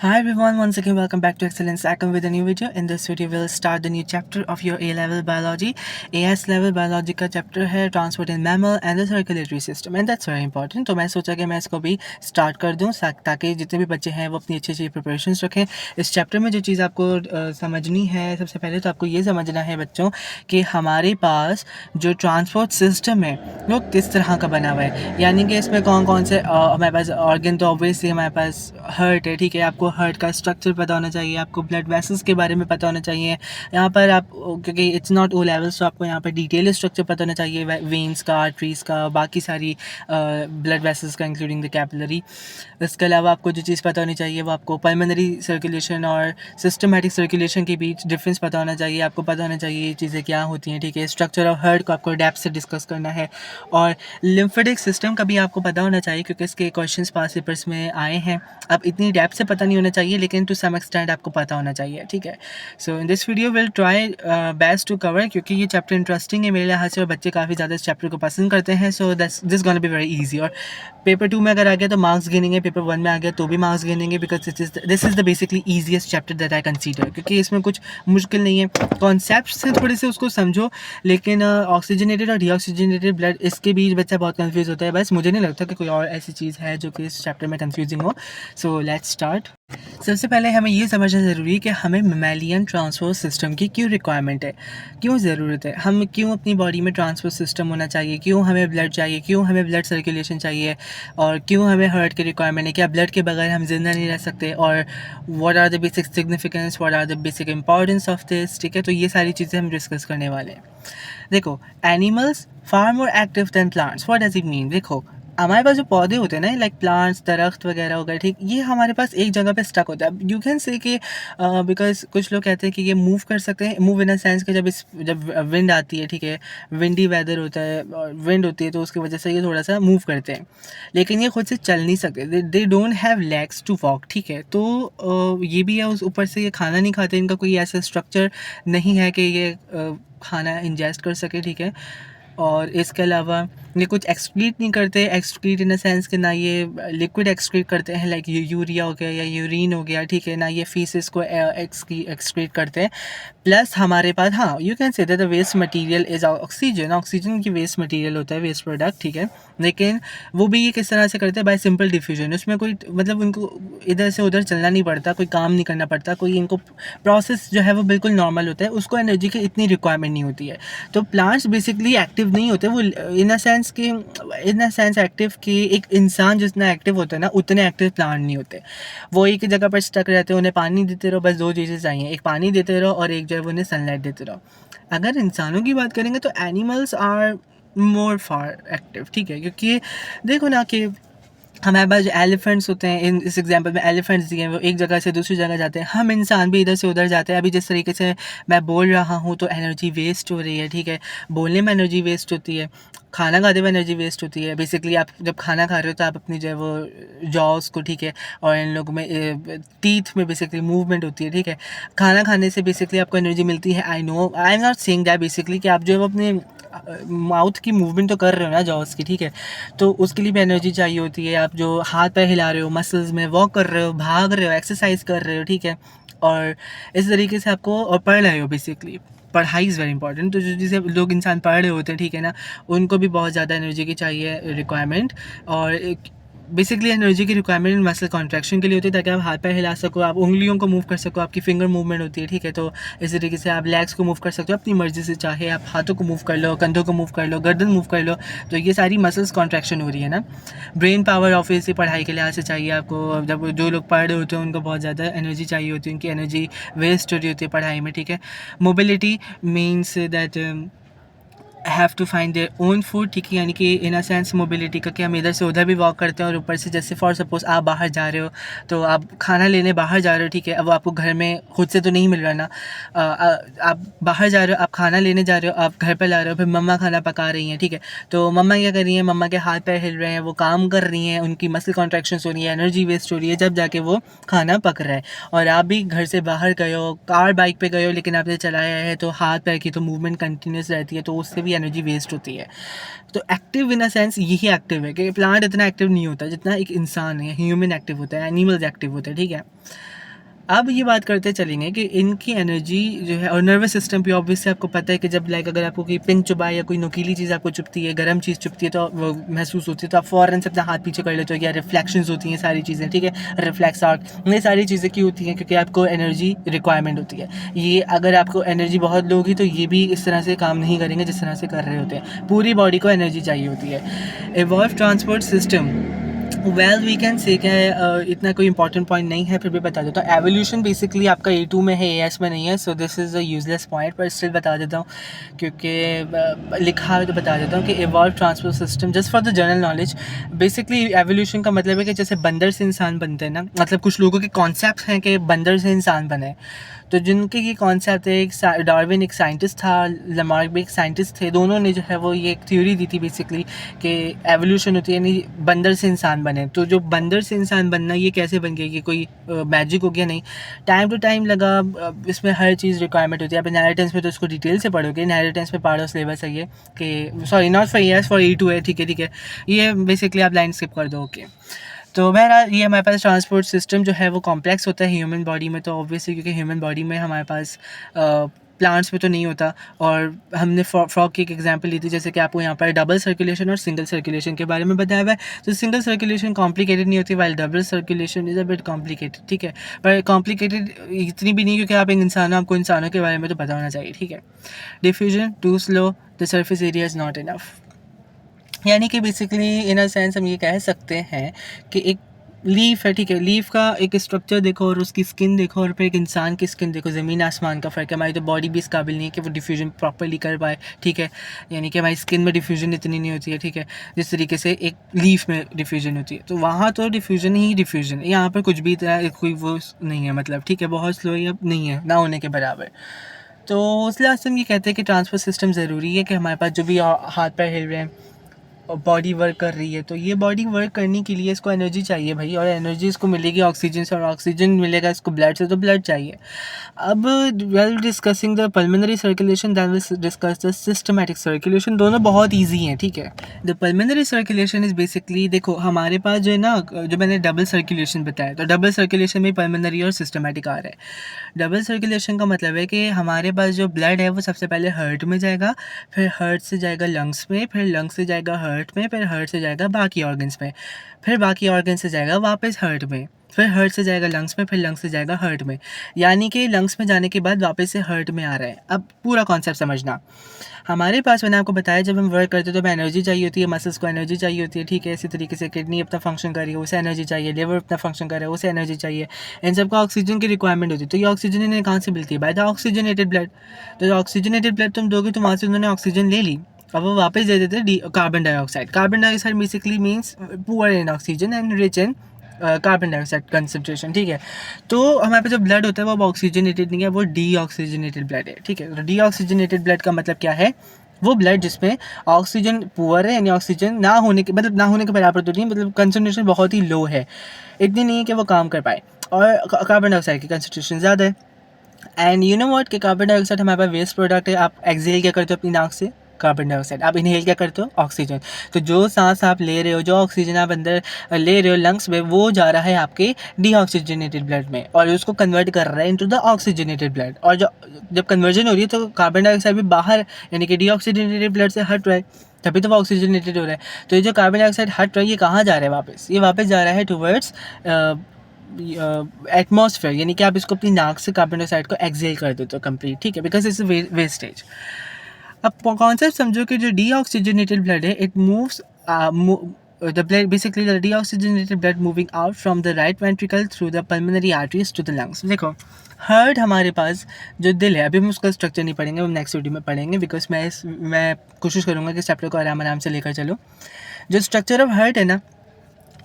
Hi everyone, once again welcome back to Excellence Acom with a new video. In this video we'll start the new chapter of your A-level biology. AS level biology का chapter है transport in mammal and the circulatory system and that's very important. तो मैं सोचा कि मैं इसको भी start कर दूं ताकि जितने भी बच्चे हैं वो अपनी अच्छी preparations रखें. इस chapter में जो चीज़ आपको समझनी है, सबसे पहले तो आपको ये समझना है बच्चों कि हमारे पास जो transport system है वो किस तरह का बना हुआ है, यानी कि इसमें कौन कौन से हमारे पास organ तो obviously हमारे पास heart है, ठीक है. आपको हार्ट का स्ट्रक्चर पता होना चाहिए, आपको ब्लड वेसल्स के बारे में पता होना चाहिए. यहाँ पर आप क्योंकि इट्स नॉट ओ लेवल्स तो आपको यहाँ पर डिटेल स्ट्रक्चर पता होना चाहिए, वेन्स का, आर्टरीज का, बाकी सारी ब्लड वेसल्स का इंक्लूडिंग द कैपिलरी. इसके अलावा आपको जो चीज़ पता होनी चाहिए वो आपको पल्मोनरी सर्कुलेशन और सिस्टमेटिक सर्कुलेशन के बीच डिफरेंस पता होना चाहिए. आपको पता होना चाहिए ये चीज़ें क्या होती हैं, ठीक है. स्ट्रक्चर ऑफ हार्ट को आपको डेप्थ से डिस्कस करना है और लिम्फेटिक सिस्टम का भी आपको पता होना चाहिए क्योंकि इसके क्वेश्चंस पास पेपर्स में आए हैं. अब इतनी डेप्थ से पता नहीं होना चाहिए लेकिन टू सम एक्सटेंट आपको पता होना चाहिए, ठीक है. So in this video will try best to cover क्योंकि ये चैप्टर इंटरेस्टिंग है मेरे लिहाज से और बच्चे काफ़ी ज़्यादा इस चैप्टर को पसंद करते हैं. So this gonna be very easy. और पेपर 2 में अगर आ गया तो मार्क्स गिनेंगे, पेपर 1 में आ गया तो भी मार्क्स गिनेंगे because this is the basically easiest chapter that I consider क्योंकि इसमें कुछ मुश्किल नहीं है. कॉन्सेप्ट से थोड़े से उसको समझो लेकिन ऑक्सीजनेटेड और डीऑक्सीजनेटेड ब्लड इसके बीच बच्चा बहुत कंफ्यूज होता है. बस मुझे नहीं लगता कि कोई और ऐसी चीज़ है जो कि इस चैप्टर में कंफ्यूजिंग हो. So let's start. सबसे पहले हमें ये समझना ज़रूरी है कि हमें मैमेलियन ट्रांसपोर्ट सिस्टम की क्यों रिक्वायरमेंट है, क्यों ज़रूरत है, हम क्यों अपनी बॉडी में ट्रांसपोर्ट सिस्टम होना चाहिए, क्यों हमें ब्लड चाहिए, क्यों हमें ब्लड सर्कुलेशन चाहिए और क्यों हमें हार्ट की रिक्वायरमेंट है, क्या ब्लड के बगैर हम जिंदा नहीं रह सकते और what are the basic significance, what are the basic importance of this, ठीक है. तो ये सारी चीज़ें हम डिस्कस करने वाले हैं. देखो, animals far more active than plants. What does it mean? देखो, हमारे पास जो पौधे होते हैं ना, लाइक प्लांट्स, दरख्त वगैरह हो गए, ठीक, ये हमारे पास एक जगह पे स्टक होता है. यू कैन से कि बिकॉज कुछ लोग कहते हैं कि ये मूव कर सकते हैं. मूव इन अ सेंस कि जब विंड आती है, ठीक है, विंडी वेदर होता है और विंड होती है तो उसकी वजह से ये थोड़ा सा मूव करते हैं लेकिन ये खुद से चल नहीं सकते. They don't have legs to walk, ठीक है. तो ये भी है, उस ऊपर से ये खाना नहीं खाते, इनका कोई ऐसा स्ट्रक्चर नहीं है कि ये खाना इंजेस्ट कर सके, ठीक है. और इसके अलावा ये कुछ एक्सक्रीट नहीं करते. एक्सक्रीट इन द सेंस कि ना ये लिक्विड एक्सक्रीट करते हैं लाइक यूरिया हो गया या यूरिन हो गया, ठीक है, ना ये फीसिस को एक्सक्रीट करते हैं. प्लस हमारे पास, हाँ, you can say that the waste material is oxygen. Oxygen की वेस्ट मटेरियल होता है, वेस्ट प्रोडक्ट, ठीक है. लेकिन वो भी ये किस तरह से करते हैं? Bye simple diffusion. उसमें कोई मतलब उनको इधर से उधर चलना नहीं पड़ता, कोई काम नहीं करना पड़ता, कोई इनको प्रोसेस जो है वो बिल्कुल नॉर्मल होता है, उसको एनर्जी की इतनी रिक्वायरमेंट नहीं होती है. तो प्लांट्स बेसिकली एक्टिव नहीं होते, वो इन अ सेंस एक्टिव कि एक इंसान जितना एक्टिव होता है ना उतने एक्टिव प्लांट नहीं होते. वो एक ही जगह पर स्टक रहते हैं, उन्हें पानी देते रहो, बस दो चीज़ें चाहिए, एक पानी देते रहो और एक जो है वो उन्हें सनलाइट देते रहो. अगर इंसानों की बात करेंगे तो animals are more far active, ठीक है, क्योंकि देखो ना कि हमारे पास जो एलिफेंट्स होते हैं, इस एग्जांपल में एलिफेंट्स दिए हैं, वो एक जगह से दूसरी जगह जाते हैं. हम इंसान भी इधर से उधर जाते हैं. अभी जिस तरीके से मैं बोल रहा हूँ तो एनर्जी वेस्ट हो रही है, ठीक है. बोलने में एनर्जी वेस्ट होती है, खाना खाते हुए एनर्जी वेस्ट होती है. बेसिकली आप जब खाना खा रहे हो तो आप अपनी जो है वो जॉस को, ठीक है, और इन लोगों में टीथ में बेसिकली मूवमेंट होती है, ठीक है. खाना खाने से बेसिकली आपको एनर्जी मिलती है. I know, I am not saying that basically कि आप जो है वो अपने माउथ की मूवमेंट तो कर रहे हो ना जॉस की, ठीक है, तो उसके लिए भी एनर्जी चाहिए होती है. आप जो हाथ पैर हिला रहे हो, मसल्स में वॉक कर रहे हो, भाग रहे हो, एक्सरसाइज कर रहे हो, ठीक है, और इस तरीके से आपको, और पढ़ रहे हो. बेसिकली पढ़ाई इज़ वेरी इंपॉर्टेंट. तो जो जिसे लोग इंसान पढ़ रहे होते हैं, ठीक है ना, उनको भी बहुत ज़्यादा एनर्जी की चाहिए रिक्वायरमेंट. और बेसिकली एनर्जी की रिक्वायरमेंट मसल कॉन्ट्रैक्शन के लिए होती है ताकि आप हाथ पैर हिला सको, आप उंगलियों को मूव कर सको, आपकी फिंगर मूवमेंट होती है, ठीक है. तो इस तरीके से आप लेग्स को मूव कर सकते हो अपनी मर्जी से, चाहे आप हाथों को मूव कर लो, कंधों को मूव कर लो, गर्दन मूव कर लो. तो ये सारी मसल्स कॉन्ट्रैक्शन हो रही है ना. ब्रेन पावर ऑब्वियसली पढ़ाई के लिहाज से चाहिए आपको. जब जो लोग पढ़ रहे होते हैं उनको बहुत ज़्यादा एनर्जी चाहिए होती है, उनकी एनर्जी वेस्ट हो रही होती है पढ़ाई में, ठीक है. Mobility means that have to find their own food, ठीक है, यानी कि इन अ सेंस मोबिलिटी का कि हम इधर से उधर भी वॉक करते हैं और ऊपर से जैसे फॉर सपोज आप बाहर जा रहे हो तो आप खाना लेने बाहर जा रहे हो, ठीक है. अब वो आपको घर में खुद से तो नहीं मिल रहा ना. आप बाहर जा रहे हो, आप खाना लेने जा रहे हो, आप घर पर ला रहे हो, फिर मम्मा खाना पका रही हैं, ठीक है. तो मम्मा क्या कर रही हैं? मम्मा के हाथ पैर हिल रहे हैं, वो काम कर रही हैं, उनकी मसल कॉन्ट्रैक्शंस हो रही है, एनर्जी वेस्ट हो रही है, जब जाके वो खाना पक रहा है. और आप भी घर से बाहर गए हो, कार बाइक पे गए हो, लेकिन आपने चलाया है तो हाथ पैर की तो मूवमेंट कंटिन्यूस रहती है, तो उससे भी एनर्जी वेस्ट होती है। तो एक्टिव इन अ सेंस यही एक्टिव है कि प्लांट इतना एक्टिव नहीं होता जितना एक इंसान है, ह्यूमन एक्टिव होता है, एनिमल्स एक्टिव होते हैं, ठीक है। अब ये बात करते चलेंगे कि इनकी एनर्जी जो है, और नर्वस सिस्टम भी ऑब्वियसली आपको पता है कि जब लाइक अगर आपको कोई पिन चुभाए या कोई नुकीली चीज़ आपको चुभती है, गर्म चीज़ चुभती है, तो वो महसूस होती है, तो आप फ़ौरन से अपना हाथ पीछे कर लेते हो, या रिफ्लेक्शंस होती हैं सारी चीज़ें, ठीक है, रिफ्लेक्स आर्क, ये सारी चीज़ें क्यों होती हैं? क्योंकि आपको एनर्जी रिक्वायरमेंट होती है। ये अगर आपको एनर्जी बहुत लो होगी तो ये भी इस तरह से काम नहीं करेंगे जिस तरह से कर रहे होते हैं। पूरी बॉडी को एनर्जी चाहिए होती है। Evolve transport system, well we can say क्या है, इतना कोई इंपॉर्टेंट पॉइंट नहीं है, फिर भी बता देता हूँ। एवोल्यूशन बेसिकली आपका A2 में है, AS में नहीं है, so this is a useless point, पर स्टिल बता देता हूँ क्योंकि लिखा है तो बता देता हूँ कि evolve transport system, just for the general knowledge. Basically evolution का मतलब है कि जैसे बंदर से इंसान बनते हैं ना, मतलब कुछ लोगों के कॉन्सेप्ट हैं कि बंदर से इंसान बने, तो जिनके ये कॉन्सेप्ट है, एक डार्विन एक साइंटिस्ट था, लमार्क भी एक साइंटिस्ट थे, दोनों ने जो है वो ये एक थ्योरी दी थी बेसिकली कि एवोल्यूशन होती है यानी बंदर से इंसान बने। तो जो बंदर से इंसान बनना ये कैसे बन गया, ये कोई मैजिक हो गया? नहीं, टाइम टू टाइम लगा। इसमें हर चीज़ रिक्वायरमेंट होती है। आप इनहेरिटेंस में तो इसको डिटेल से पढ़ोगे, इनहेरिटेंस में पार्ट ऑफ सिलेबस है ये कि sorry not for ES, for A2 है, ठीक है, ये बेसिकली आप लाइन स्किप कर दो, ओके। तो बहरहाल ये हमारे पास ट्रांसपोर्ट सिस्टम जो है वो कॉम्प्लेक्स होता है ह्यूमन बॉडी में, तो ऑब्वियसली क्योंकि ह्यूमन बॉडी में हमारे पास प्लांट्स में तो नहीं होता। और हमने फ्रॉग की एक एग्जांपल ली थी, जैसे कि आपको यहाँ पर डबल सर्कुलेशन और सिंगल सर्कुलेशन के बारे में बताया हुआ है। तो सिंगल सर्कुलेशन कॉम्प्लिकेटेड नहीं होती, while double circulation is a bit complicated, ठीक है, पर कॉम्प्लिकेटेड इतनी भी नहीं क्योंकि आप एक इंसान हो, आपको इंसानों के बारे में तो पता होना चाहिए, ठीक है। Diffusion too slow, the surface area is not enough, यानी कि बेसिकली इन अ सेंस हम ये कह सकते हैं कि एक लीफ है, ठीक है, लीफ का एक स्ट्रक्चर देखो और उसकी स्किन देखो, और फिर एक इंसान की स्किन देखो, ज़मीन आसमान का फ़र्क है। हमारी तो बॉडी भी इस काबिल नहीं है कि वो डिफ्यूजन प्रॉपर्ली कर पाए, ठीक है, यानी कि हमारी स्किन में डिफ्यूजन इतनी नहीं होती है, ठीक है, जिस तरीके से एक लीफ में डिफ्यूजन होती है। तो वहाँ तो डिफ्यूजन ही डिफ्यूजन है, यहाँ पर कुछ भी तरह कोई वो नहीं है, मतलब ठीक है, बहुत स्लो या नहीं है, ना होने के बराबर। तो उस लिहाज से हम ये कहते हैं कि ट्रांसपोर्ट सिस्टम ज़रूरी है कि हमारे पास जो भी हाथ पैर हिल रहे हैं और बॉडी वर्क कर रही है, तो ये बॉडी वर्क करने के लिए इसको एनर्जी चाहिए भाई, और एनर्जी इसको मिलेगी ऑक्सीजन से, और ऑक्सीजन मिलेगा इसको ब्लड से, तो ब्लड चाहिए। अब well discussing the pulmonary circulation then will discuss the systematic circulation, दोनों बहुत ईजी हैं, ठीक है। The pulmonary circulation is basically, देखो हमारे पास जो है ना, जो मैंने डबल सर्कुलेशन बताया, तो डबल सर्कुलेशन में पल्मोनरी और सिस्टमैटिक आ रहा है। डबल सर्कुलेशन का मतलब है कि हमारे पास जो ब्लड है वो सबसे पहले हार्ट में जाएगा, फिर हार्ट से जाएगा लंग्स में, फिर लंग्स से जाएगा हार्ट में, फिर हार्ट से जाएगा बाकी ऑर्गन्स में, फिर बाकी ऑर्गन से जाएगा वापस हार्ट में, फिर हार्ट से जाएगा लंग्स में, फिर लंग्स से जाएगा हार्ट में, यानी कि लंग्स में जाने के बाद वापस से हार्ट में आ रहा है। अब पूरा कॉन्सेप्ट समझना। हमारे पास मैंने आपको बताया जब हम वर्क करते हैं तो हमें एनर्जी चाहिए होती है, मसल्स को एनर्जी चाहिए होती है, ठीक है। इसी तरीके से किडनी अपना फंक्शन कर रही है, उसे एनर्जी चाहिए, लिवर अपना फंक्शन कर रहा है, उसे एनर्जी चाहिए, इन सबको ऑक्सीजन की रिक्वायरमेंट होती है। तो ये ऑक्सीजन इन्हें कहाँ से मिलती है? By the oxygenated blood. तो ऑक्सीजनेटेड ब्लड तुम दोगे तो वहाँ से उन्होंने ऑक्सीजन ले ली, अब वो वापस दे देते हैं carbon dioxide. Carbon dioxide basically means poor in oxygen and rich in carbon dioxide concentration, ठीक है। तो हमारे पास जो ब्लड होता है वो अब ऑक्सीजनेटेड नहीं है, वो डीऑक्सीजनेटेड ब्लड है, ठीक है। तो डीऑक्सीजनेटेड ब्लड का मतलब क्या है? वो ब्लड जिसमें ऑक्सीजन पुअर है, यानी ऑक्सीजन ना होने के, मतलब ना होने के बराबर तो नहीं, मतलब कंसनट्रेशन बहुत ही लो है, इतनी नहीं है कि वो काम कर पाए, और कार्बन डाइऑक्साइड की कंसनट्रेशन ज़्यादा है। एंड यू नो व्हाट कि कार्बन डाइऑक्साइड हमारे पास वेस्ट प्रोडक्ट है। आप एक्सहेल क्या करते हो अपनी नाक से? Carbon dioxide. आप इनहेल क्या करते हो? ऑक्सीजन। तो जो सांस आप ले रहे हो, जो ऑक्सीजन आप अंदर ले रहे हो लंग्स में, वो जा रहा है आपके डीऑक्सीजनेटेड ब्लड में, और उसको कन्वर्ट कर रहा है इनटू द ऑक्सीजनेटेड ब्लड। और जब कन्वर्जन हो रही है तो कार्बन डाइऑक्साइड भी बाहर, यानी कि डीऑक्सीजनेटेड ब्लड से हट रहा है, तभी तो वो ऑक्सीजनेटेड हो रहा है। तो ये जो कार्बन डाइऑक्साइड हट रहा है, ये कहाँ जा रहा है वापस? ये वापस जा रहा है टुवर्ड्स एटमॉस्फेयर, यानी कि आप इसको अपनी नाक से कार्बन डाइऑक्साइड को एक्सहेल कर देते हो कंप्लीट, ठीक है, बिकॉज इट्स वेस्टेज। अब कॉन्सेप्ट समझो कि जो डीऑक्सीजनेटेड ब्लड है, it moves the blood, basically the deoxygenated blood moving out from the right ventricle through the pulmonary arteries to the lungs। देखो हार्ट हमारे पास जो दिल है, अभी हम उसका स्ट्रक्चर नहीं पढ़ेंगे, हम नेक्स्ट वीडियो में पढ़ेंगे, बिकॉज मैं कोशिश करूँगा कि इस चैप्टर को आराम से लेकर चलो। जो स्ट्रक्चर ऑफ हार्ट है ना,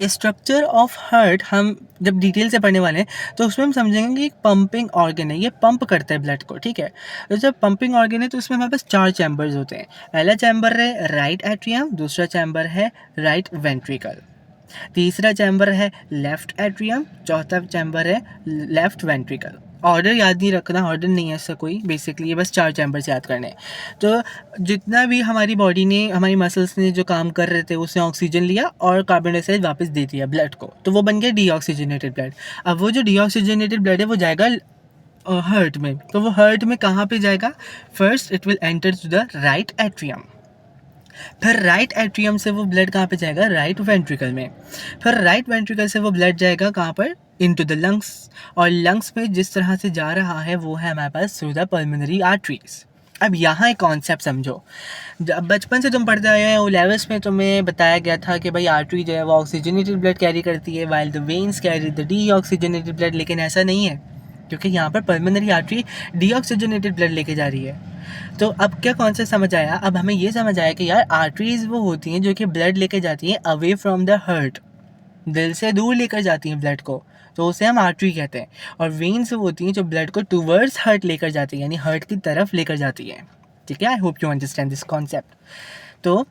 स्ट्रक्चर ऑफ हार्ट हम जब डिटेल से पढ़ने वाले हैं तो उसमें हम समझेंगे कि एक पंपिंग ऑर्गन है, ये पंप करता है ब्लड को, ठीक है। तो जब पंपिंग ऑर्गन है तो उसमें हमारे पास 4 चैम्बर्स होते हैं। पहला चैम्बर है राइट एट्रियम, दूसरा चैम्बर है राइट वेंट्रिकल, तीसरा चैम्बर है लेफ्ट एट्रियम, चौथा चैम्बर है लेफ्ट वेंट्रिकल, ऑर्डर याद नहीं रखना, ऑर्डर नहीं है ऐसा कोई, बेसिकली ये बस 4 चैम्बर्स याद करने हैं। तो जितना भी हमारी बॉडी ने, हमारी मसल्स ने जो काम कर रहे थे उसने ऑक्सीजन लिया और कार्बन डाइऑक्साइड वापस दे दिया ब्लड को, तो वो बन गया डीऑक्सीजनेटेड ब्लड। अब वो जो डीऑक्सीजनेटेड ब्लड है वो जाएगा हार्ट में। तो वो हार्ट में कहाँ पे जाएगा? First it will enter to the right atrium, फिर राइट एट्रियम से वो ब्लड कहाँ पे जाएगा? राइट वेंट्रिकल में, फिर राइट वेंट्रिकल से वो ब्लड जाएगा कहाँ पर? Into the lungs. और लंग्स में जिस तरह से जा रहा है वो है हमारे pass through the pulmonary arteries. अब यहाँ एक कॉन्सेप्ट समझो, जब बचपन से तुम पढ़ते आए हैं वो लेवल्स में तुम्हें बताया गया था कि भाई आर्टरी जो है वो ऑक्सीजनेटेड ब्लड कैरी करती है while the veins carry the deoxygenated blood, लेकिन ऐसा नहीं है क्योंकि यहाँ पर पल्मोनरी आर्टरी डीऑक्सीजनेटेड ब्लड लेके जा रही है। तो अब क्या कॉन्सेप्ट समझ आया? अब हमें ये समझ आया कि यार आर्टरीज वो होती हैं जो कि ब्लड लेके जाती हैं अवे फ्रॉम द हार्ट, दिल से दूर लेकर जाती हैं ब्लड को, तो उसे हम आर्टरी कहते हैं। और वेन्स वो होती हैं जो ब्लड को टूवर्ड्स हार्ट लेकर जाती हैं, यानी हार्ट की तरफ लेकर जाती हैं। ठीक है, I hope you understand this concept. तो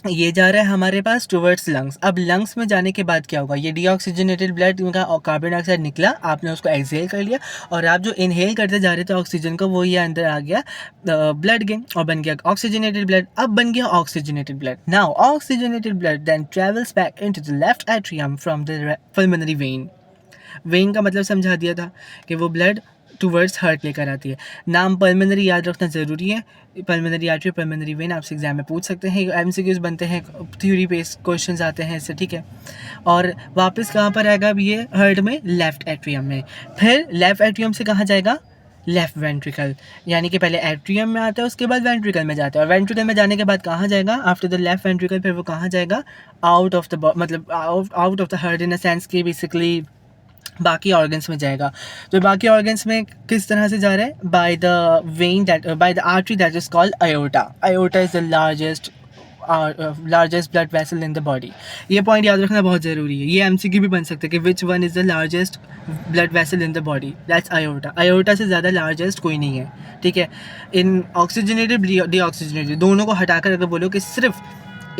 ये जा रहा है हमारे पास टुवर्ड्स लंग्स। अब लंग्स में जाने के बाद क्या होगा? ये डीऑक्सीजनेटेड ब्लड का और कार्बन डाइऑक्साइड निकला, आपने उसको एक्सहेल कर लिया और आप जो इनहेल करते जा रहे थे ऑक्सीजन को, वो ये अंदर आ गया ब्लड के और बन गया ऑक्सीजनेटेड ब्लड। अब बन गया oxygenated blood. Now oxygenated blood then travels back into the left atrium from the pulmonary vein. Vein का मतलब समझा दिया था कि वो ब्लड टूवर्ड्स हार्ट लेकर आती है। नाम पल्मोनरी याद रखना ज़रूरी है। पल्मोनरी आर्टरी, पल्मोनरी वेन आपसे एग्जाम में पूछ सकते हैं, एमसीक्यूज बनते हैं, थ्योरी बेस्ड क्वेश्चंस आते हैं इससे। ठीक है, और वापस कहाँ पर आएगा? अब ये हार्ट में लेफ्ट एट्रियम में, फिर लेफ्ट एट्रियम से कहाँ जाएगा? लेफ्ट वेंट्रिकल, यानी कि पहले एट्रियम में आता है उसके बाद वेंट्रिकल में जाता है, और वेंट्रिकल में जाने के बाद कहाँ जाएगा? आफ्टर द लेफ्ट वेंट्रिकल फिर वो कहाँ जाएगा? आउट ऑफ द, मतलब out of the heart in a sense कि बेसिकली बाकी ऑर्गन्स में जाएगा। तो बाकी ऑर्गन्स में किस तरह से जा रहा है? By the when that, by the artery that is called iota. Iota is the largest blood vessel in the body. ये पॉइंट याद रखना बहुत ज़रूरी है। ये एमसीक्यू भी बन सकता है कि which one is the largest blood vessel in the body? That's iota. Iota से ज़्यादा लार्जेस्ट कोई नहीं है। ठीक है, इन ऑक्सीजनेटेड डीऑक्सीजनेटेड दोनों को हटाकर अगर बोलो कि सिर्फ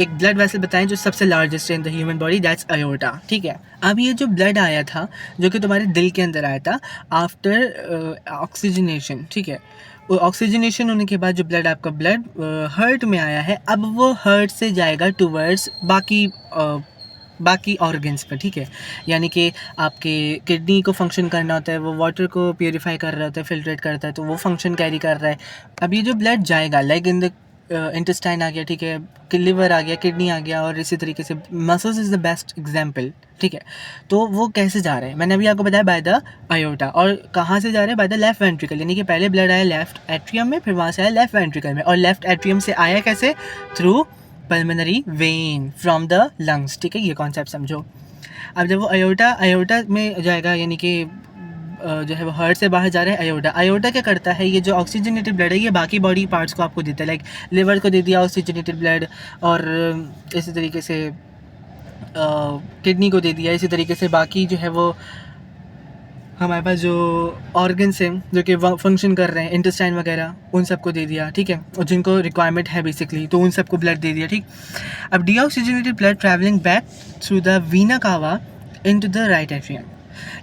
एक ब्लड वेसल बताएं जो सबसे लार्जेस्ट है in the human body, that's iota. ठीक है, अब ये जो ब्लड आया था जो कि तुम्हारे दिल के अंदर आया था आफ्टर ऑक्सीजनेशन, ठीक है, वो ऑक्सीजनेशन होने के बाद जो ब्लड आपका ब्लड हार्ट में आया है, अब वो हार्ट से जाएगा टूवर्ड्स बाकी ऑर्गन्स पर। ठीक है, यानी कि आपके किडनी को फंक्शन करना होता है, वो वाटर को प्योरीफाई कर रहा होता है, फिल्ट्रेट करता है, तो वो फंक्शन कैरी कर रहा है। अब ये जो ब्लड जाएगा लाइक इन द इंटेस्टाइन आ गया, ठीक है, लिवर आ गया, किडनी आ गया, और इसी तरीके से muscles is the best example. ठीक है, तो वो कैसे जा रहे हैं? मैंने अभी आपको बताया बाय द आयोटा। और कहाँ से जा रहे हैं? बाय द लेफ्ट वेंट्रिकल, यानी कि पहले ब्लड आया लेफ्ट एट्रियम में, फिर वहाँ से आया लेफ्ट वेंट्रिकल में, और लेफ्ट एट्रियम से आया कैसे? Through pulmonary vein from the lungs. ठीक है, ये कॉन्सेप्ट समझो। अब जब वो आयोटा में जाएगा, यानी कि जो है वो हार्ट से बाहर जा रहा है आयोटा। आयोटा क्या करता है? ये जो ऑक्सीजनेटेड ब्लड है ये बाकी बॉडी पार्ट्स को आपको देता है, लाइक लिवर को दे दिया ऑक्सीजनेटेड ब्लड, और इसी तरीके से किडनी को दे दिया, इसी तरीके से बाकी जो है वो हमारे पास जो ऑर्गन्स हैं जो कि फंक्शन कर रहे हैं, इंटेस्टाइन वगैरह, उन सबको दे दिया। ठीक है, और जिनको रिक्वायरमेंट है बेसिकली, तो उन सबको ब्लड दे दिया। ठीक, अब deoxygenated blood travelling back through the vena कावा इनटू द राइट एट्रियम,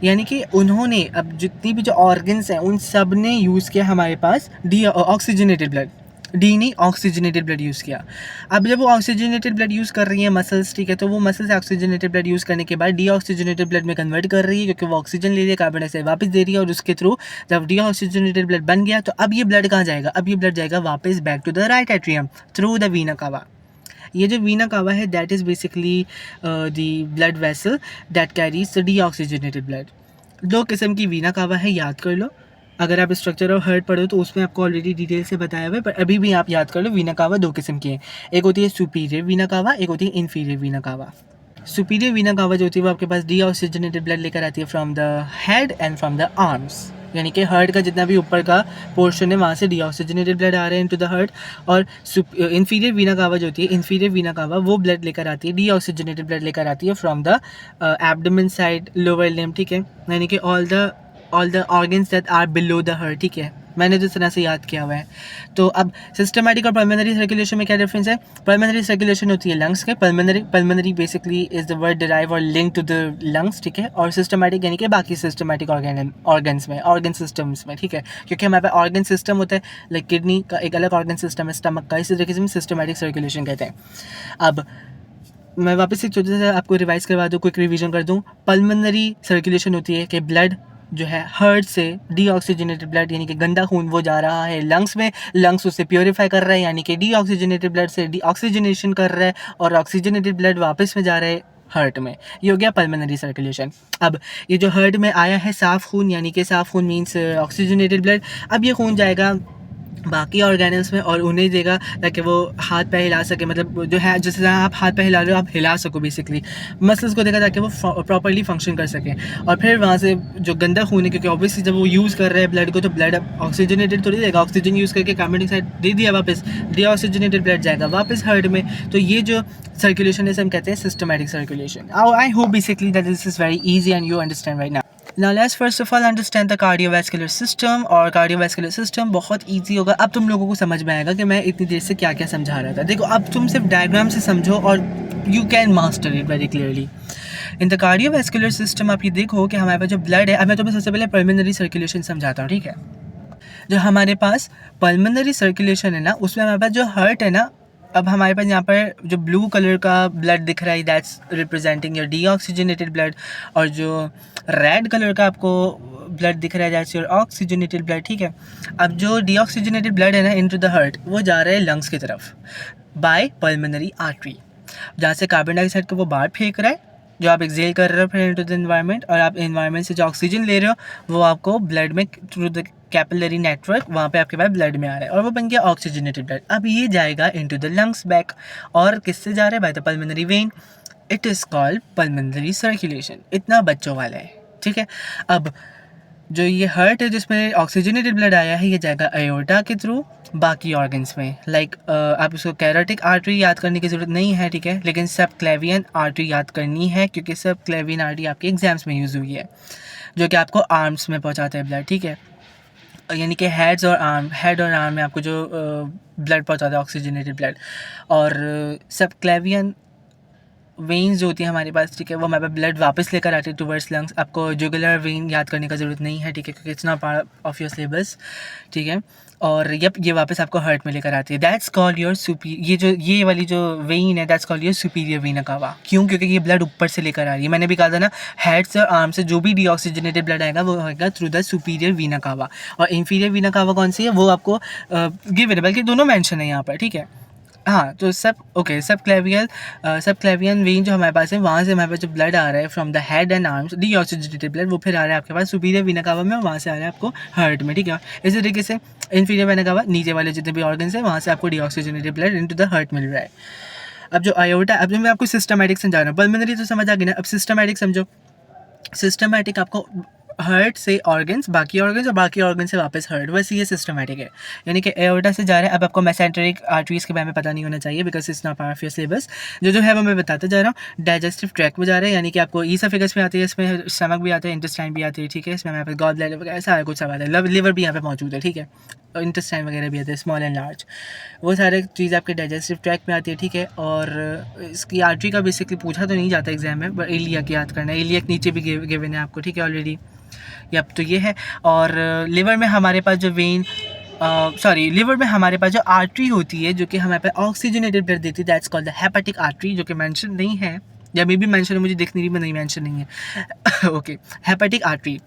यानी कि उन्होंने अब जितनी भी जो ऑर्गन्स हैं उन सब ने यूज़ किया हमारे पास ऑक्सीजनेटेड ब्लड, डी नहीं ऑक्सीजनेटेड ब्लड यूज़ किया। अब जब वो ऑक्सीजनेटेड ब्लड यूज़ कर रही है मसल्स, ठीक है, तो वो मसल्स ऑक्सीजनेटेड ब्लड यूज़ करने के बाद डीऑक्सीजनेटेड ब्लड में कन्वर्ट कर रही है, क्योंकि वो ऑक्सीजन ले रही है, कार्बन डाइऑक्साइड वापस दे रही है, और उसके थ्रू जब डीऑक्सीजनेटेड ब्लड बन गया तो अब ये ब्लड कहाँ जाएगा? अब ये ब्लड जाएगा वापस back to the right atrium through the vena cava. ये जो वीना कावा है that is basically the blood vessel that carries the deoxygenated blood. दो किस्म की वीना कावा है, याद कर लो। अगर आप स्ट्रक्चर ऑफ हार्ट पढ़ो तो उसमें आपको ऑलरेडी डिटेल से बताया हुआ है, पर अभी भी आप याद कर लो। वीना कावा दो किस्म की है, एक होती है सुपीरियर वीना कावा, एक होती है इन्फीरियर वीना कावा। सुपीरियर वीना कावा जो होती है वो आपके पास डीऑक्सीजनेटेड ब्लड लेकर आती है from the head and from the arms, यानी कि हार्ट का जितना भी ऊपर का पोर्शन है वहाँ से डीऑक्सीजनेटेड ब्लड आ रहे हैं इनटू द हार्ट। और इन्फीरियर वीना कावा जो होती है, इन्फीरियर वीना कावा वो ब्लड लेकर आती है, डीऑक्सीजनेटेड ब्लड लेकर आती है from the abdomen side, lower limb. ठीक है, यानी कि all the organs that are below the heart. ठीक है, मैंने जिस तरह से याद किया हुआ है। तो अब सिस्टमैटिक और पल्मोनरी सर्कुलेशन में क्या डिफरेंस है? पल्मोनरी सर्कुलेशन होती है लंग्स के, pulmonary basically is the word derive और लिंक टू द लंग्स, ठीक है। और सिस्टमैटिक यानी कि बाकी सिस्टमैटिक ऑर्गन्स में, ऑर्गन सिस्टम्स में, ठीक है, क्योंकि हमारे पास ऑर्गन सिस्टम होता है, लाइक किडनी का एक अलग ऑर्गन सिस्टम है, स्टमक का, इसी तरीके से सिस्टमैटिक सर्कुलेशन कहते हैं। अब मैं वापस एक छोटे से आपको रिवाइज करवा दूँ, क्विक रिवीजन कर दूँ। पल्मोनरी सर्कुलेशन होती है कि ब्लड जो है हार्ट से डीऑक्सीजनेटेड ब्लड यानी कि गंदा खून वो जा रहा है लंग्स में, लंग्स उसे प्योरीफाई कर रहा है यानी कि डीऑक्सीजनेटेड ब्लड से डीऑक्सीजनेशन कर रहा है, और ऑक्सीजनेटेड ब्लड वापस में जा रहा है हार्ट में। ये हो गया पल्मोनरी सर्कुलेशन। अब ये जो हार्ट में आया है साफ़ खून, यानी कि साफ़ खून मीन्स ऑक्सीजनेटेड ब्लड, अब ये खून जाएगा बाकी ऑर्गेनल्स में और उन्हें देगा ताकि वो हाथ पैर हिला सके, मतलब जो है जिस तरह आप हाथ पैर हिला रहे हो आप हिला सको, बेसिकली मसल्स को देगा ताकि वो प्रॉपर्ली फंक्शन कर सकें। और फिर वहाँ से जो गंदा खून है, क्योंकि ऑब्वियसली जब वो यूज़ कर रहे हैं ब्लड को, तो ब्लड ऑक्सीजनेटेड थोड़ी देगा, ऑक्सीजन यूज़ करके कार्बन डाइऑक्साइड दे दिया, वापस डीऑक्सीजनेटेड ब्लड जाएगा वापस हार्ट में। तो ये जो सर्कुलेशन है हम कहते हैं systematic circulation. I hope basically that this is very easy and you understand right now. Now let's first of all understand the cardiovascular system, और cardiovascular system बहुत easy होगा। अब तुम लोगों को समझ में आएगा कि मैं इतनी देर से क्या क्या समझा रहा था। देखो अब तुम सिर्फ डायग्राम से समझो और you can master it very clearly. In the cardiovascular system आप ये देखो कि हमारे पास जो ब्लड है, अब मैं तुम्हें सबसे पहले पल्मोनरी सर्कुलेशन समझाता हूँ, ठीक है। जो हमारे पास पल्मोनरी सर्कुलेशन है ना, उसमें हमारे पास जो हार्ट है ना, अब हमारे पास यहाँ पर जो ब्लू कलर का ब्लड दिख रहा है that's representing your deoxygenated blood, और जो रेड कलर का आपको ब्लड दिख रहा है दैट्स योर ऑक्सीजनेटेड ब्लड, ठीक है। अब जो डीऑक्सीजनेटेड ब्लड है ना इनटू द हार्ट, वो जा रहा है लंग्स की तरफ बाय पल्मोनरी आर्टरी, जहाँ से कार्बन डाइऑक्साइड को वो बाहर फेंक रहा है जो आप एक्सेल कर रहे हो फिर इनटू द एनवायरनमेंट, और आप एनवायरनमेंट से जो ऑक्सीजन ले रहे हो वो आपको ब्लड में थ्रू द कैपिलरी नेटवर्क वहाँ पे आपके पास ब्लड में आ रहा है और वो बन गया ऑक्सीजनेटेड ब्लड। अब ये जाएगा इनटू द लंग्स बैक, और किससे जा रहा है? By the pulmonary when. It is called pulmonary circulation. इतना बच्चों वाला है, ठीक है। अब जो ये हार्ट है जिसमें ऑक्सीजनेटेड ब्लड आया है, ये जाएगा एओर्टा के थ्रू बाकी ऑर्गन्स में, लाइक आप इसको कैरोटिक आर्टरी याद करने की ज़रूरत नहीं है, ठीक है, लेकिन सब क्लेवियन आर्टरी याद करनी है क्योंकि सब क्लेवियन आर्टरी आपके एग्जाम्स में यूज़ हुई है, जो कि आपको आर्म्स में पहुंचाते हैं ब्लड, ठीक है, यानी कि हेड और आर्म में आपको जो ब्लड पहुंचाता है ऑक्सीजनेटेड ब्लड। और सब क्लेवियन वेन्स जो होती है हमारे पास, ठीक है, वो हमारे पास ब्लड वापस लेकर आती है टुवर्ड्स लंग्स। आपको जुगुलर वेन याद करने का ज़रूरत नहीं है, ठीक है, क्योंकि it's not part of your syllabus, ठीक है। और ये वापस आपको हार्ट में लेकर आती है। दैट्स कॉल्ड योर ये वाली जो वेन है that's called your superior vena cava. क्यों? क्योंकि ये ब्लड ऊपर से लेकर आ रही है। मैंने भी कहा था ना, हेड से और आर्म से जो भी डीऑक्सीजनेटेड ब्लड आएगा वो आएगा थ्रू द सुपीरियर वीना कावा, और इंफीरियर वीना कावा कौन सी है वो आपको गिवन है, बल्कि दोनों मेंशन है यहाँ पर, ठीक है। हाँ, तो सब क्लेवियन वेन जो हमारे पास है, वहाँ से हमारे पास जो ब्लड आ रहा है from the head and arms deoxygenated blood, वो फिर आ रहा है आपके पास सुपीरियर वीना कावा में, वहाँ से आ रहा है आपको हार्ट में, ठीक है। इसी तरीके से इन्फीरियर वीना कावा नीचे वाले जितने भी ऑर्गन्स हैं वहाँ से आपको deoxygenated blood into the heart मिल रहा है। अब जो आयोटा, अब जो मैं आपको सिस्टमैटिक समझा रहा हूँ, पल्मोनरी तो समझ आ गई ना, अब सिस्टमैटिक समझो। सिस्टमैटिक आपको हार्ट से ऑर्गन्स, बाकी ऑर्गन्स और बाकी ऑर्गन से वापस हार्ट, बस ये सिस्टमैटिक है। यानी कि एओर्टा से जा रहा है। अब आपको मेसेंटेरिक आर्टरीज के बारे में पता नहीं होना चाहिए because it's not part of your syllabus. जो है वो मैं बताते जा रहा हूँ। डाइजेस्टिव ट्रैक में जा रहा है, यानी कि आपको ईसोफेगस में आती है, इसमें स्टमक भी आता है, इंटेस्टाइन भी आती है, ठीक है। इसमें हमारे पास गॉल ब्लैडर वगैरह सारा कुछ सब आता है, लिवर भी यहाँ पे मौजूद है, ठीक है, इंटेस्टाइन वगैरह भी आते हैं, स्मॉल एंड लार्ज, वो सारे चीज़ आपके डाइजेस्टिव ट्रैक में आती है, ठीक है। और इसकी आर्टरी का बेसिकली पूछा तो नहीं जाता एग्जाम में, बट इलियक याद करना है, इलियक नीचे भी गिवन है आपको, ठीक है, ऑलरेडी। यप, तो ये है। और लिवर में हमारे पास जो लिवर में हमारे पास जो आर्टरी होती है जो कि हमारे पास ऑक्सीजनेटेड ब्लड देती है, that's called the hepatic artery, जो कि मेंशन नहीं है, या मे बी मेंशन है, मुझे दिख नहीं रही, नहीं मेंशन नहीं है। ओके, हेपेटिक आर्टरी,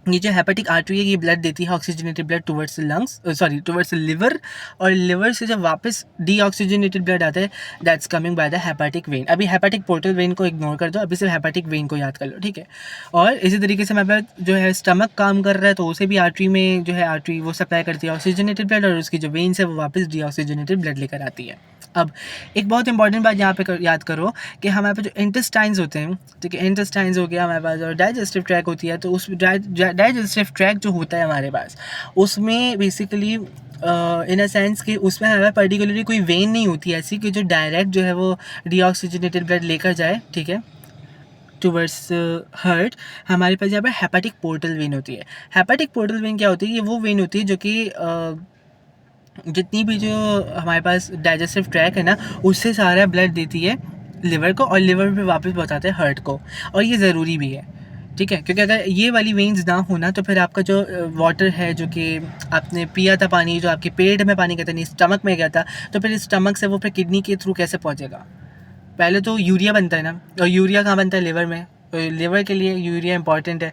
ये जो हेपेटिक आर्टरी है ये ब्लड देती है oxygenated blood towards lungs, towards liver, और लिवर से जब वापस डीऑक्सीजनेटेड ब्लड आता है that's coming by the hepatic when. अभी हेपेटिक पोर्टल वेन को इग्नोर कर दो, अभी सिर्फ हेपेटिक वेन को याद कर लो, ठीक है। और इसी तरीके से हमारे पास जो है स्टमक काम कर रहा है, तो उसे भी आर्टरी में जो है आर्टरी वो सप्लाई करती है ऑक्सीजनेटेड ब्लड, और उसकी जो वेन्स है वो वापस डीऑक्सीजनेटेड ब्लड लेकर आती है। अब एक बहुत इंपॉर्टेंट बात यहाँ पे याद करो कि हमारे पास जो इंटेस्टाइन्स होते हैं, ठीक है, इंटेस्टाइन्स हो गया हमारे पास, और डाइजेस्टिव ट्रैक होती है, तो उस डाइजेस्टिव ट्रैक जो होता है हमारे पास, उसमें बेसिकली इन अ सेंस कि उसमें हमारे पर्टिकुलरली कोई वेन नहीं होती ऐसी कि जो डायरेक्ट जो है वो डीऑक्सीजनेटेड ब्लड लेकर जाए, ठीक है। टूवर्ड्स हार्ट, हमारे पास यहाँ पर हेपेटिक पोर्टल वेन होती है। हेपेटिक पोर्टल वेन क्या होती है? ये वो वेन होती है जो कि जितनी भी जो हमारे पास डाइजेस्टिव ट्रैक है ना, उससे सारा ब्लड देती है लिवर को, और लिवर पे वापस पहुँचाते हैं हार्ट को, और ये ज़रूरी भी है, ठीक है? क्योंकि अगर ये वाली वेन्स ना हो ना, तो फिर आपका जो वाटर है, जो कि आपने पिया था पानी, जो आपके पेट में पानी कहते नहीं स्टमक में गया था, तो फिर स्टमक से वो फिर किडनी के थ्रू कैसे पहुँचेगा? पहले तो यूरिया बनता है ना, और यूरिया कहाँ बनता है? लिवर में। लिवर के लिए यूरिया इंपॉर्टेंट है,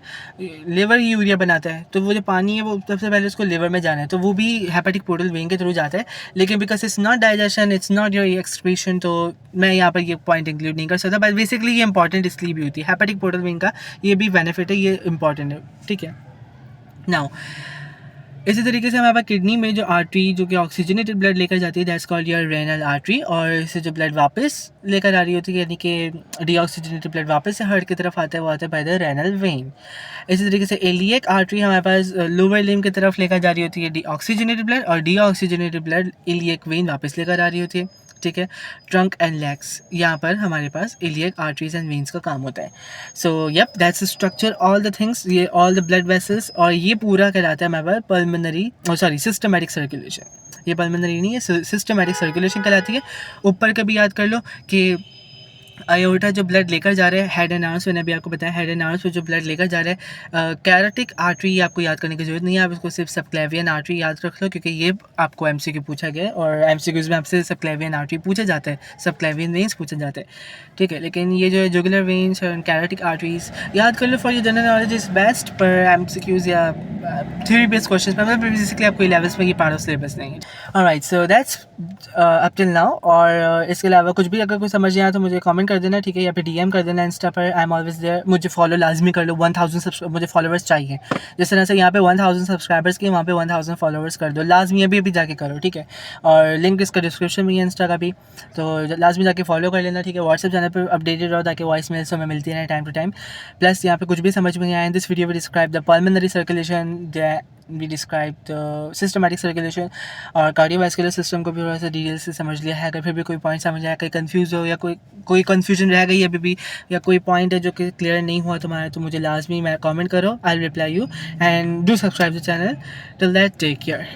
लिवर ही यूरिया बनाता है, तो वो जो पानी है वो सबसे पहले उसको लिवर में जाना है, तो वो भी हेपेटिक पोर्टल वेन के थ्रू जाता है। लेकिन because it's not digestion, it's not your excretion, तो मैं यहाँ पर ये पॉइंट इंक्लूड नहीं कर सकता, बट बेसिकली ये इंपॉर्टेंट इसलिए भी होती है। हेपेटिक पोर्टल वेन का ये भी बेनिफिट है, ये इंपॉर्टेंट है, ठीक है। नाउ इसी तरीके से हमारे पास किडनी में जो आर्टरी जो कि ऑक्सीजनेटेड ब्लड लेकर जाती है, that's called your renal artery, और इससे जो ब्लड वापस लेकर आ रही होती है, यानी कि डीऑक्सीजनेटेड ब्लड वापस से हार्ट की तरफ आता है, वो आता है बाय द रेनल वेन। इसी तरीके से इलियक आर्टरी हमारे पास लोअर लिम्ब की तरफ लेकर जा रही होती है डीऑक्सीजनेटेड ब्लड, और डीऑक्सीजनेटेड ब्लड इलियक वेन वापस लेकर आ रही होती है, ठीक है। ट्रंक एंड लेग्स, यहाँ पर हमारे पास इलियक आर्टरीज एंड वेन्स का काम होता है। So yep, that's structure, all the things, ये ऑल द ब्लड वेसल्स, और ये पूरा कहलाता है हमारे पास पल्मोनरी, सॉरी सिस्टमैटिक सर्कुलेशन। ये पल्मोनरी नहीं है, सिस्टमैटिक सर्कुलेशन कहलाती है। ऊपर का भी याद कर लो कि आयोटा जो ब्लड लेकर जा रहे हैं हेड एंड आर्म्स, मैंने अभी आपको बताया हेड एंड आर्म्स पे जो ब्लड लेकर जा रहे हैं, कैरोटिक आर्टरी आपको याद करने की जरूरत नहीं है, आप इसको सिर्फ सबक्लेवियन आर्टरी याद रख लो, क्योंकि ये आपको एमसीक्यू पूछा गया है, और एमसीक्यूज में आपसे सबक्लेवियन आर्टरी पूछे जाते हैं, सबक्लेवियन वेन्स पूछे जाते हैं, ठीक है। लेकिन ये जो जुगुलर वेन्स और कैरोटिक आर्टरीज याद कर लो for your general knowledge is best, पर एमसीक्यूज या थ्योरी बेस्ड क्वेश्चन पर मतलब बेसिकली आपको 11th में ये पार्ट ऑफ सिलेबस नहीं है। Alright, so that's up till now, और इसके अलावा कुछ भी अगर कुछ समझ नहीं आया तो मुझे कमेंट कर देना, ठीक है, या फिर डीएम कर देना इंस्टा पर, आई एम ऑलवेज देयर। मुझे फॉलो लाजमी कर लो, 1000 मुझे फॉलोवर्स चाहिए, जिस तरह से यहाँ पे 1000 सब्सक्राइबर्स के, वहाँ पे 1000 फॉलोवर्स कर दो लाजमी, अभी जाके करो, ठीक है। और लिंक इसका डिस्क्रिप्शन में है इंस्टा का भी, तो लाजमी जाके फॉलो कर लेना, ठीक है। व्हाट्सएप चैनल पर अपडेटेड रहो ताकि वॉइस मेल्स हमें मिलती है टाइम टू टाइम। प्लस यहाँ पे कुछ भी समझ में नहीं आया, this video will describe the pulmonary circulation, we described systematic circulation, और कार्डियोवैस्कुलर सिस्टम को भी थोड़ा सा डिटेल से समझ लिया है। अगर फिर भी कोई पॉइंट समझ आया, कहीं कंफ्यूज हो, या कोई कन्फ्यूजन रह गई अभी भी, या कोई पॉइंट है जो कि क्लियर नहीं हुआ तुम्हारा, तो मुझे लाजमी मैं कमेंट करो, I will reply you, and do subscribe the channel. Till that, take care.